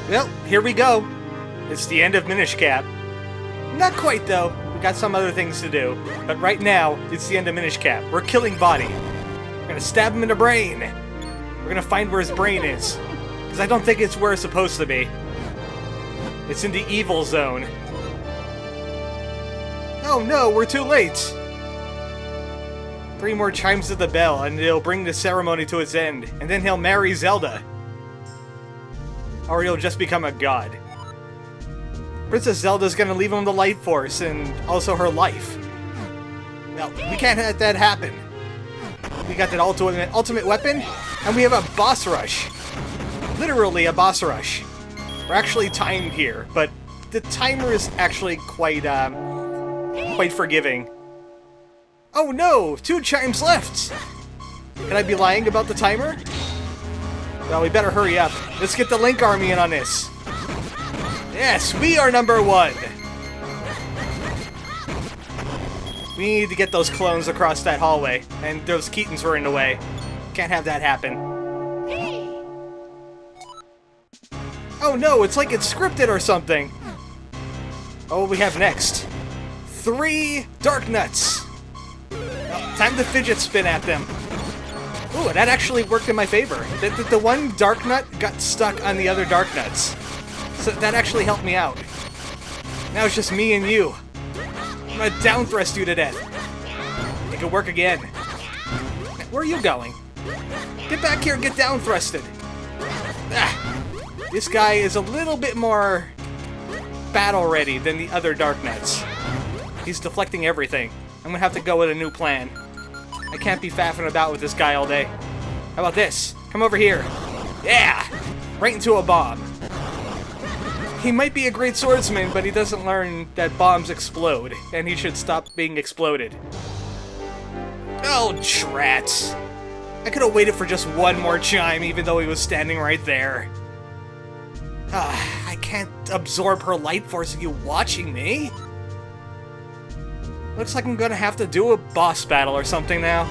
Well, here we go. It's the end of Minish Cap. Not quite, though. We got some other things to do. But right now, it's the end of Minish Cap. We're killing Vaati. We're gonna stab him in the brain. We're gonna find where his brain is. Because I don't think it's where it's supposed to be. It's in the evil zone. Oh no, we're too late! 3 more chimes of the bell, and it'll bring the ceremony to its end. And then he'll marry Zelda. Or he'll just become a god. Princess Zelda's gonna leave him the life force, and also her life. Well, we can't let that happen. We got that ultimate weapon, and we have a boss rush. Literally a boss rush. We're actually timed here, but the timer is actually quite forgiving. Oh no! 2 chimes left! Can I be lying about the timer? Well, we better hurry up. Let's get the Link Army in on this. Yes, we are number 1! We need to get those clones across that hallway, and those Keatons were in the way. Can't have that happen. Oh no, it's like it's scripted or something! Oh, what we have next? 3 Dark Nuts! Well, time to fidget spin at them. Ooh, that actually worked in my favor. The one Dark Nut got stuck on the other Dark Nuts. So that actually helped me out. Now it's just me and you. I'm gonna down thrust you to death. It could work again. Where are you going? Get back here and get down thrusted. Ah, this guy is a little bit more battle ready than the other Dark Nuts. He's deflecting everything. I'm gonna have to go with a new plan. I can't be faffing about with this guy all day. How about this? Come over here. Yeah! Right into a bomb. He might be a great swordsman, but he doesn't learn that bombs explode, and he should stop being exploded. Oh, drats. I could have waited for just one more chime, even though he was standing right there. I can't absorb her light force of you watching me. Looks like I'm gonna have to do a boss battle or something now.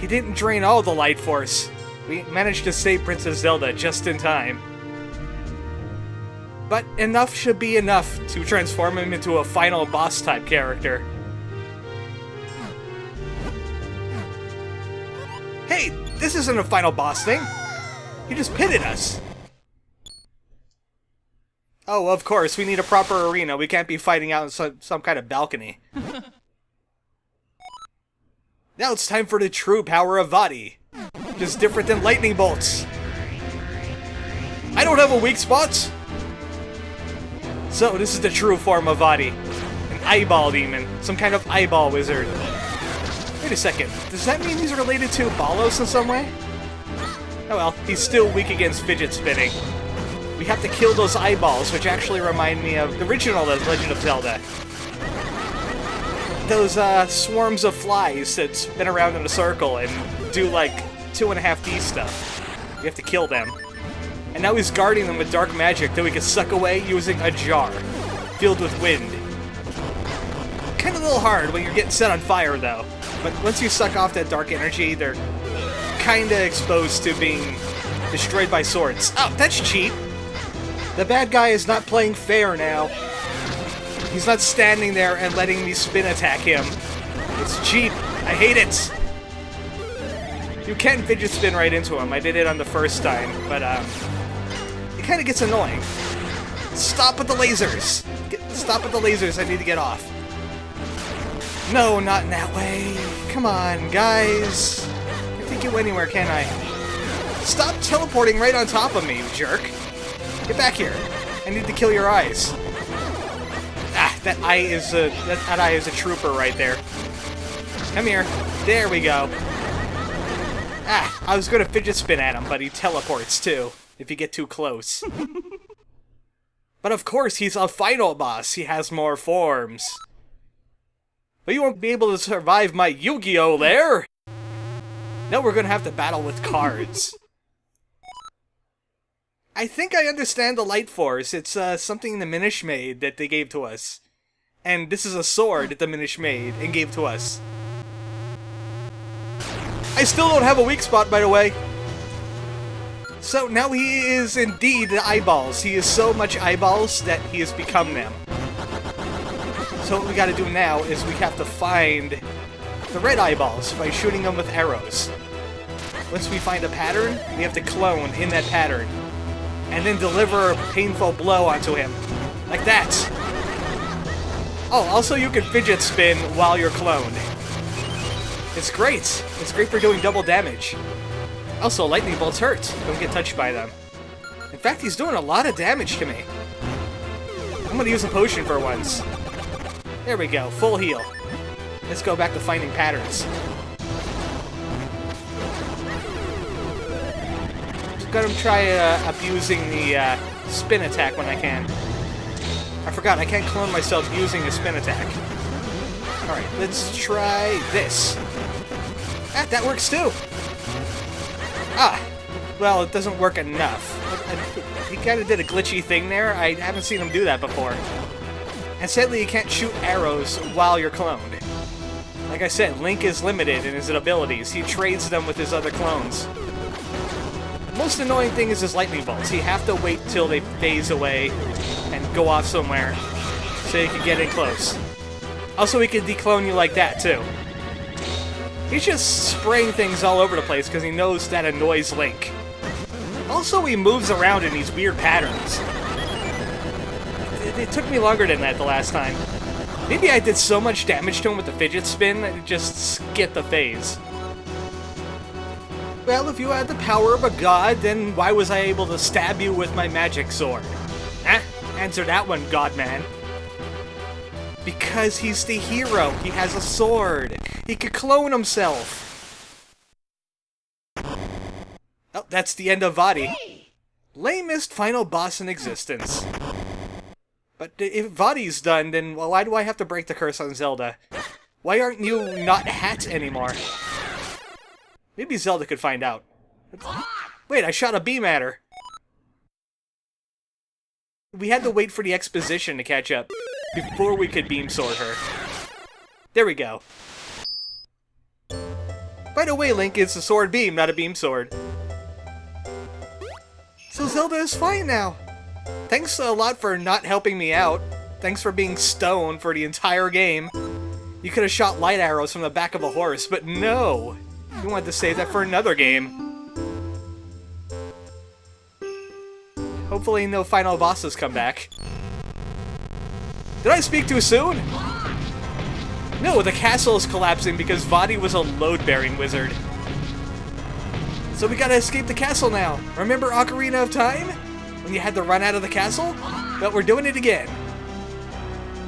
He didn't drain all the light force. We managed to save Princess Zelda just in time. But enough should be enough to transform him into a final boss-type character. Hey, this isn't a final boss thing! He just pitted us! Oh, of course, we need a proper arena. We can't be fighting out in some kind of balcony. Now it's time for the true power of Vaati. Just different than lightning bolts. I don't have a weak spot! So, this is the true form of Vaati. An eyeball demon. Some kind of eyeball wizard. Wait a second. Does that mean he's related to Ballos in some way? Oh well, he's still weak against fidget spinning. We have to kill those eyeballs, which actually remind me of the original Legend of Zelda. Those swarms of flies that spin around in a circle and do like 2.5D stuff. We have to kill them. And now he's guarding them with dark magic that we can suck away using a jar filled with wind. Kind of a little hard when you're getting set on fire, though. But once you suck off that dark energy, they're kind of exposed to being destroyed by swords. Oh, that's cheap! The bad guy is not playing fair now. He's not standing there and letting me spin attack him. It's cheap. I hate it! You can fidget spin right into him. I did it on the first time, but it kind of gets annoying. Stop with the lasers! Stop with the lasers, I need to get off. No, not in that way. Come on, guys. I can't take you anywhere, can I? Stop teleporting right on top of me, you jerk. Get back here. I need to kill your eyes. Ah, that eye is a trooper right there. Come here. There we go. Ah, I was going to fidget spin at him, but he teleports too, if you get too close. But of course, he's a final boss. He has more forms. But you won't be able to survive my Yu-Gi-Oh! There! Now we're going to have to battle with cards. I think I understand the Light Force. It's something the Minish made that they gave to us. And this is a sword that the Minish made and gave to us. I still don't have a weak spot, by the way. So now he is indeed the eyeballs. He is so much eyeballs that he has become them. So what we gotta do now is we have to find the red eyeballs by shooting them with arrows. Once we find a pattern, we have to clone in that pattern. And then deliver a painful blow onto him. Like that. Oh, also you can fidget spin while you're cloned. It's great. It's great for doing double damage. Also, lightning bolts hurt. Don't get touched by them. In fact, he's doing a lot of damage to me. I'm gonna use a potion for once. There we go, full heal. Let's go back to finding patterns. Just gonna try abusing the spin attack when I can. I forgot, I can't clone myself using a spin attack. Alright, let's try this. Ah, that works too! Ah, well, it doesn't work enough. He kind of did a glitchy thing there. I haven't seen him do that before. And sadly, you can't shoot arrows while you're cloned. Like I said, Link is limited in his abilities. He trades them with his other clones. The most annoying thing is his lightning bolts. You have to wait till they phase away and go off somewhere so you can get in close. Also, he can declone you like that, too. He's just spraying things all over the place because he knows that annoys Link. Also, he moves around in these weird patterns. It took me longer than that the last time. Maybe I did so much damage to him with the fidget spin that it just skipped the phase. Well, if you had the power of a god, then why was I able to stab you with my magic sword? Eh? Answer that one, Godman. Because he's the hero. He has a sword. He could clone himself. Oh, that's the end of Vaati. Lamest final boss in existence. But if Vaati's done, then why do I have to break the curse on Zelda? Why aren't you not Hat anymore? Maybe Zelda could find out. Wait, I shot a beam at her. We had to wait for the exposition to catch up before we could beam sword her. There we go. By the way, Link, it's a sword beam, not a beam sword. So Zelda is fine now. Thanks a lot for not helping me out. Thanks for being stoned for the entire game. You could have shot light arrows from the back of a horse, but no! You wanted to save that for another game. Hopefully no final bosses come back. Did I speak too soon? No, the castle is collapsing because Vaati was a load-bearing wizard. So we gotta escape the castle now. Remember Ocarina of Time? When you had to run out of the castle? Well, we're doing it again.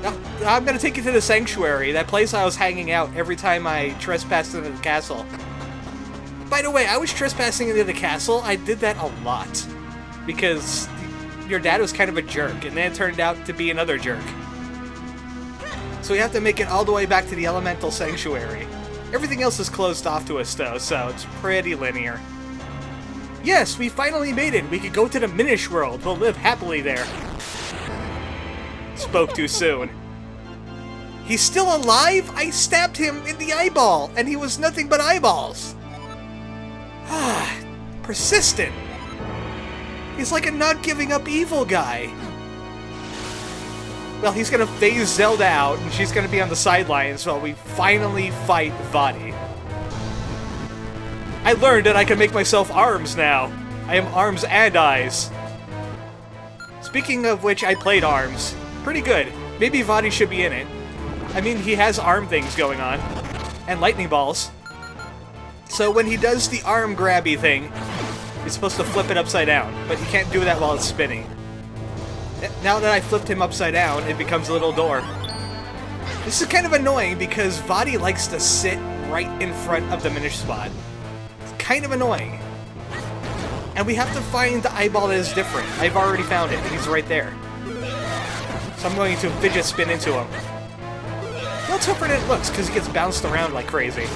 Now, I'm gonna take you to the sanctuary, that place I was hanging out every time I trespassed into the castle. By the way, I was trespassing into the castle. I did that a lot. Because your dad was kind of a jerk, and then it turned out to be another jerk. So we have to make it all the way back to the elemental sanctuary. Everything else is closed off to us, though, so it's pretty linear. Yes, we finally made it! We could go to the Minish world. We'll live happily there. Spoke too soon. He's still alive? I stabbed him in the eyeball, and he was nothing but eyeballs. Ah, persistent. He's like a not giving up evil guy. Well, he's gonna phase Zelda out, and she's gonna be on the sidelines while we finally fight Vaati. I learned that I can make myself arms now. I am arms and eyes. Speaking of which, I played arms. Pretty good. Maybe Vaati should be in it. I mean, he has arm things going on. And lightning balls. So when he does the arm grabby thing, he's supposed to flip it upside down. But you can't do that while it's spinning. Now that I flipped him upside down, it becomes a little door. This is kind of annoying because Vaati likes to sit right in front of the Minish spot. It's kind of annoying. And we have to find the eyeball that is different. I've already found it. He's right there. So I'm going to fidget spin into him. No tougher than it looks because he gets bounced around like crazy.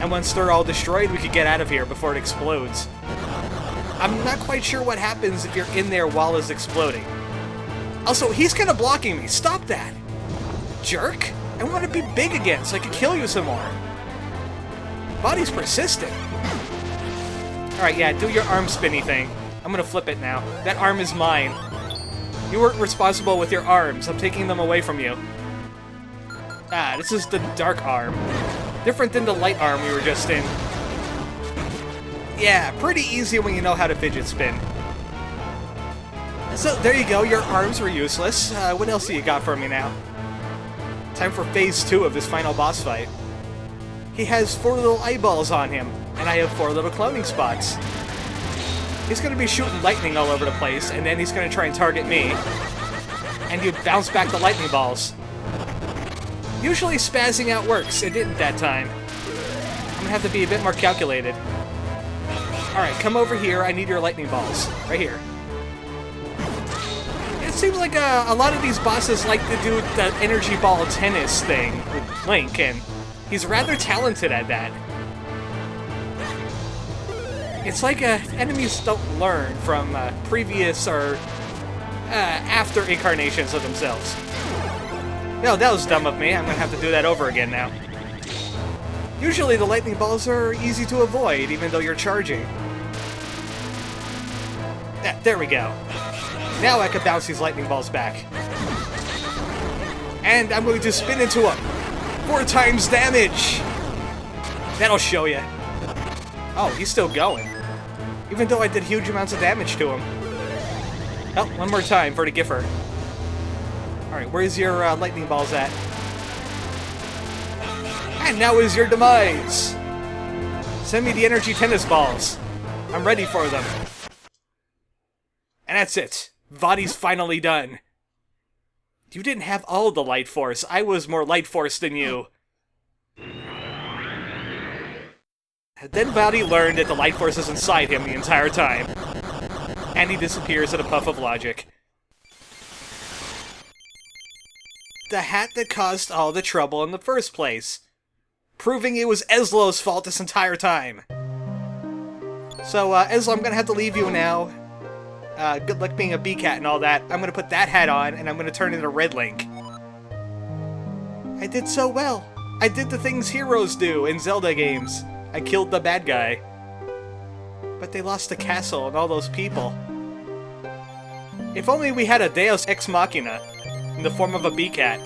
And once they're all destroyed, we could get out of here before it explodes. I'm not quite sure what happens if you're in there while it's exploding. Also, he's kind of blocking me. Stop that. Jerk. I want to be big again so I can kill you some more. Vaati's persistent. Alright, yeah, do your arm spinny thing. I'm gonna flip it now. That arm is mine. You weren't responsible with your arms. I'm taking them away from you. Ah, this is the dark arm. Different than the light arm we were just in. Yeah, pretty easy when you know how to fidget spin. So, there you go. Your arms were useless. What else do you got for me now? Time for phase 2 of this final boss fight. He has 4 little eyeballs on him, and I have 4 little cloning spots. He's gonna be shooting lightning all over the place, and then he's gonna try and target me. And you bounce back the lightning balls. Usually spazzing out works. It didn't that time. I'm gonna have to be a bit more calculated. Alright, come over here. I need your lightning balls. Right here. It seems like a lot of these bosses like to do the energy ball tennis thing with Link, and he's rather talented at that. It's like enemies don't learn from previous or after incarnations of themselves. No, that was dumb of me. I'm gonna have to do that over again now. Usually the lightning balls are easy to avoid, even though you're charging. Yeah, there we go. Now I can bounce these lightning balls back. And I'm going to spin into him. 4 times damage! That'll show you. Oh, he's still going. Even though I did huge amounts of damage to him. Oh, one more time for the Giffer. Alright, where's your lightning balls at? And now is your demise! Send me the energy tennis balls. I'm ready for them. And that's it. Vaati's finally done. You didn't have all the light force. I was more light force than you. Then Vaati learned that the light force is inside him the entire time. And he disappears in a puff of logic. The hat that caused all the trouble in the first place. Proving it was Eslo's fault this entire time. So, Eslo, I'm gonna have to leave you now. Good luck being a B-cat and all that. I'm gonna put that hat on, and I'm gonna turn into Red Link. I did so well. I did the things heroes do in Zelda games. I killed the bad guy. But they lost the castle and all those people. If only we had a Deus Ex Machina in the form of a B-cat.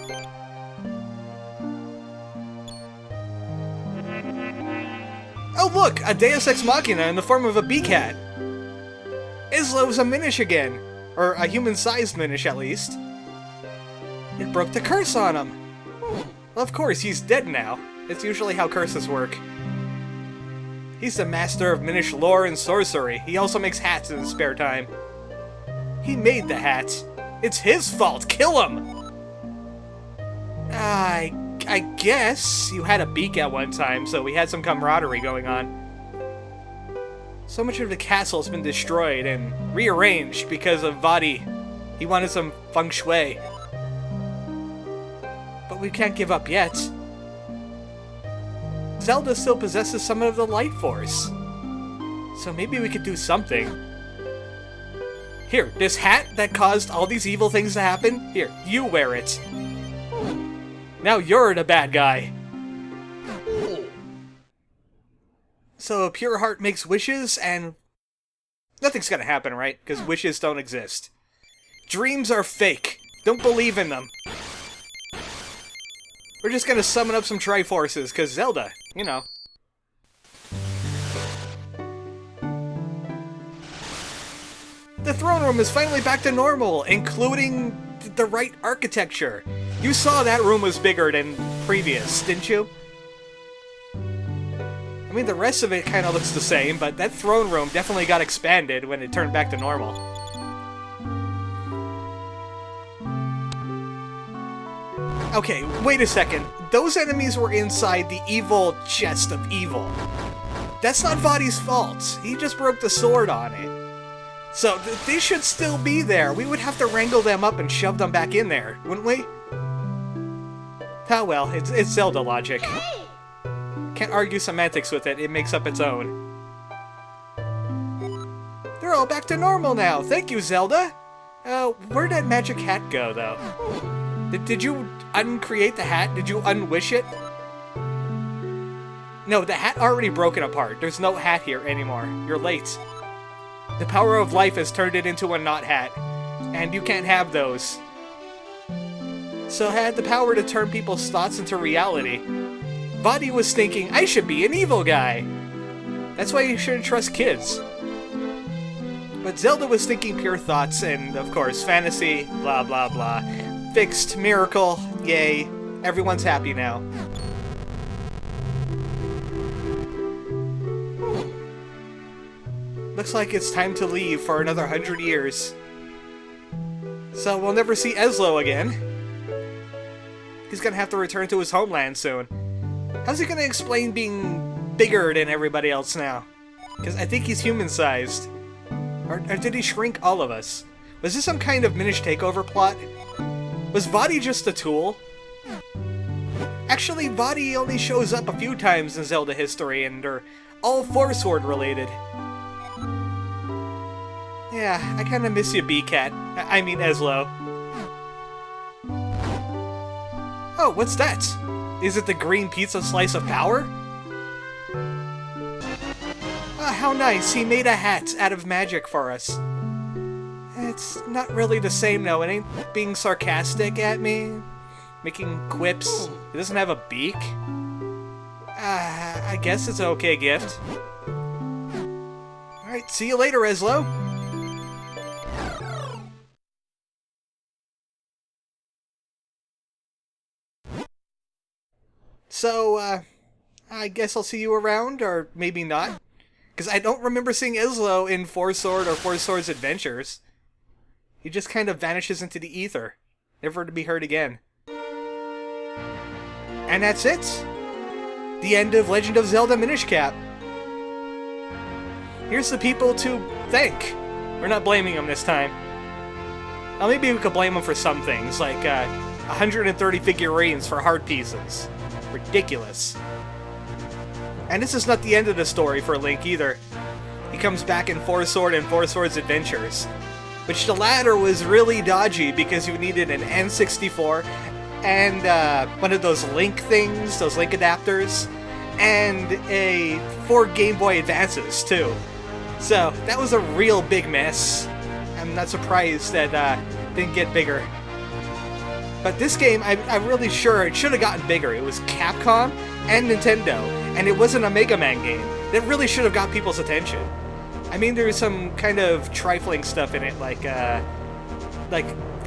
Oh look! A Deus Ex Machina in the form of a B-cat! Islo's a Minish again. Or a human-sized Minish, at least. It broke the curse on him! Well, of course, he's dead now. It's usually how curses work. He's the master of Minish lore and sorcery. He also makes hats in his spare time. He made the hats. It's his fault! Kill him! I guess you had a beak at one time, so we had some camaraderie going on. So much of the castle has been destroyed and rearranged because of Vaati. He wanted some feng shui. But we can't give up yet. Zelda still possesses some of the light force. So maybe we could do something. Here, this hat that caused all these evil things to happen, here, you wear it. Now you're the bad guy. So a pure heart makes wishes, and nothing's gonna happen, right? Because wishes don't exist. Dreams are fake. Don't believe in them. We're just gonna summon up some Triforces, because Zelda, you know. The throne room is finally back to normal, including the right architecture. You saw that room was bigger than previous, didn't you? I mean, the rest of it kind of looks the same, but that throne room definitely got expanded when it turned back to normal. Okay, wait a second. Those enemies were inside the evil chest of evil. That's not Vaati's fault. He just broke the sword on it. So, they should still be there. We would have to wrangle them up and shove them back in there, wouldn't we? Oh well, it's Zelda logic. Can't argue semantics with it, it makes up its own. They're all back to normal now, thank you, Zelda! Where'd that magic hat go, though? Did you uncreate the hat? Did you unwish it? No, the hat already broken apart. There's no hat here anymore. You're late. The power of life has turned it into a not hat. And you can't have those. So it had the power to turn people's thoughts into reality. Vaati was thinking, I should be an evil guy. That's why you shouldn't trust kids. But Zelda was thinking pure thoughts and, of course, fantasy, blah blah blah. Fixed, miracle, yay. Everyone's happy now. Looks like it's time to leave for another 100 years. So we'll never see Eslo again. He's gonna have to return to his homeland soon. How's he gonna explain being bigger than everybody else now? Because I think he's human-sized. Or did he shrink all of us? Was this some kind of Minish takeover plot? Was Vaati just a tool? Actually, Vaati only shows up a few times in Zelda history, and they're all Four-Sword related. Yeah, I kinda miss you, B-Cat. I mean Eslo. Oh, what's that? Is it the green pizza slice of power? Ah, how nice, he made a hat out of magic for us. It's not really the same though, it ain't being sarcastic at me, making quips. It doesn't have a beak. I guess it's an okay gift. Alright, see you later, Eslo. So, I guess I'll see you around, or maybe not. Because I don't remember seeing Eslo in Four-Sword or Four-Sword's Adventures. He just kind of vanishes into the ether, never to be heard again. And that's it! The end of Legend of Zelda Minish Cap. Here's the people to thank. We're not blaming them this time. Well, maybe we could blame them for some things, like 130 figurines for heart pieces. Ridiculous. And this is not the end of the story for Link either. He comes back in Four-Sword and Four-Sword's Adventures, which the latter was really dodgy because you needed an N64 and one of those Link things, those Link adapters, and 4 Game Boy Advances too. So that was a real big mess. I'm not surprised that it didn't get bigger. But this game, I'm really sure it should have gotten bigger. It was Capcom and Nintendo, and it wasn't a Mega Man game. That really should have got people's attention. I mean, there's some kind of trifling stuff in it, like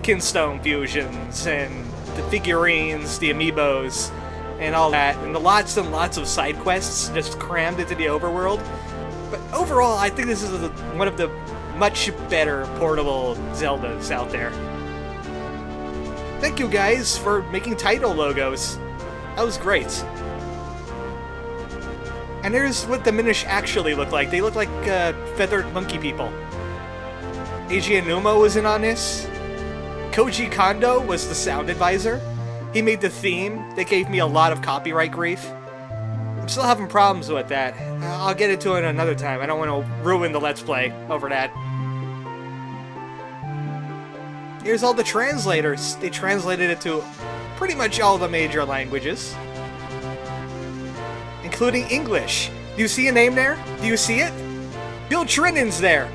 Kinstone fusions, and the figurines, the amiibos, and all that, and lots of side quests just crammed into the overworld. But overall, I think this is one of the much better portable Zeldas out there. Thank you guys for making title logos. That was great. And there's what the Minish actually look like. They look like feathered monkey people. Eiji Aonuma was in on this. Koji Kondo was the sound advisor. He made the theme. That gave me a lot of copyright grief. I'm still having problems with that. I'll get into it another time. I don't want to ruin the Let's Play over that. Here's all the translators. They translated it to pretty much all the major languages, including English. Do you see a name there? Do you see it? Bill Trinin's there.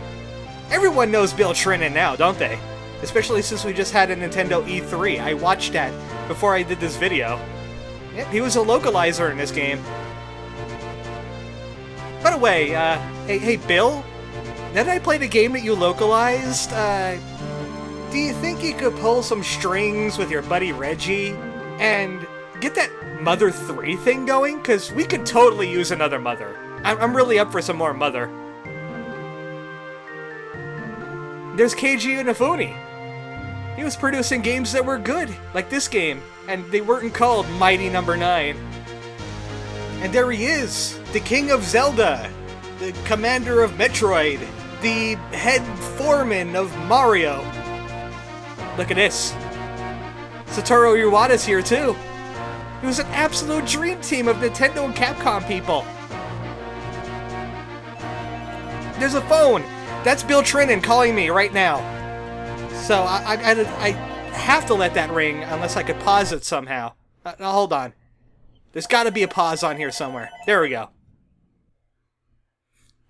Everyone knows Bill Trinen now, don't they? Especially since we just had a Nintendo E3. I watched that before I did this video. Yep, he was a localizer in this game. By the way, hey Bill, now that I played a game that you localized, do you think you could pull some strings with your buddy Reggie and get that Mother 3 thing going? Because we could totally use another Mother. I'm really up for some more Mother. There's Keiji Inafune. He was producing games that were good, like this game, and they weren't called Mighty Number 9. And there he is, the King of Zelda, the Commander of Metroid, the head foreman of Mario. Look at this. Satoru Iwata's here too. It was an absolute dream team of Nintendo and Capcom people. There's a phone. That's Bill Trinen calling me right now. So I have to let that ring unless I could pause it somehow. Now hold on. There's gotta be a pause on here somewhere. There we go.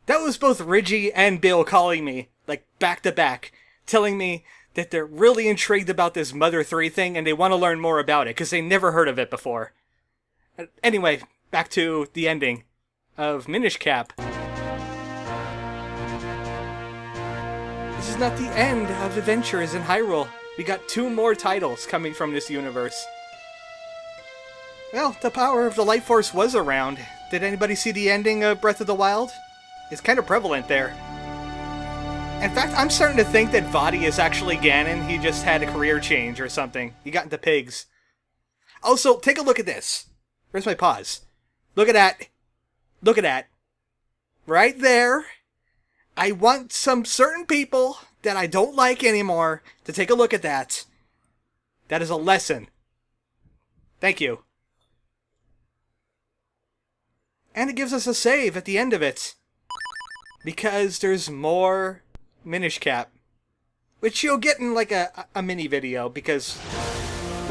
That was both Ridgie and Bill calling me, like, back to back, telling me that they're really intrigued about this Mother 3 thing and they want to learn more about it, because they never heard of it before. Anyway, back to the ending of Minish Cap. This is not the end of Adventures in Hyrule. We got 2 more titles coming from this universe. Well, the power of the Light Force was around. Did anybody see the ending of Breath of the Wild? It's kind of prevalent there. In fact, I'm starting to think that Vaati is actually Ganon. He just had a career change or something. He got into pigs. Also, take a look at this. Where's my pause? Look at that. Look at that. Right there. I want some certain people that I don't like anymore to take a look at that. That is a lesson. Thank you. And it gives us a save at the end of it. Because there's more Minish Cap. Which you'll get in like a mini video, because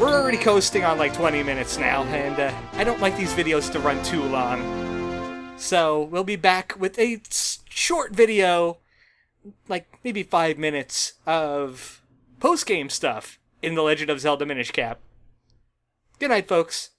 we're already coasting on like 20 minutes now, and I don't like these videos to run too long. So we'll be back with a short video, like maybe 5 minutes of post-game stuff in The Legend of Zelda Minish Cap. Good night, folks.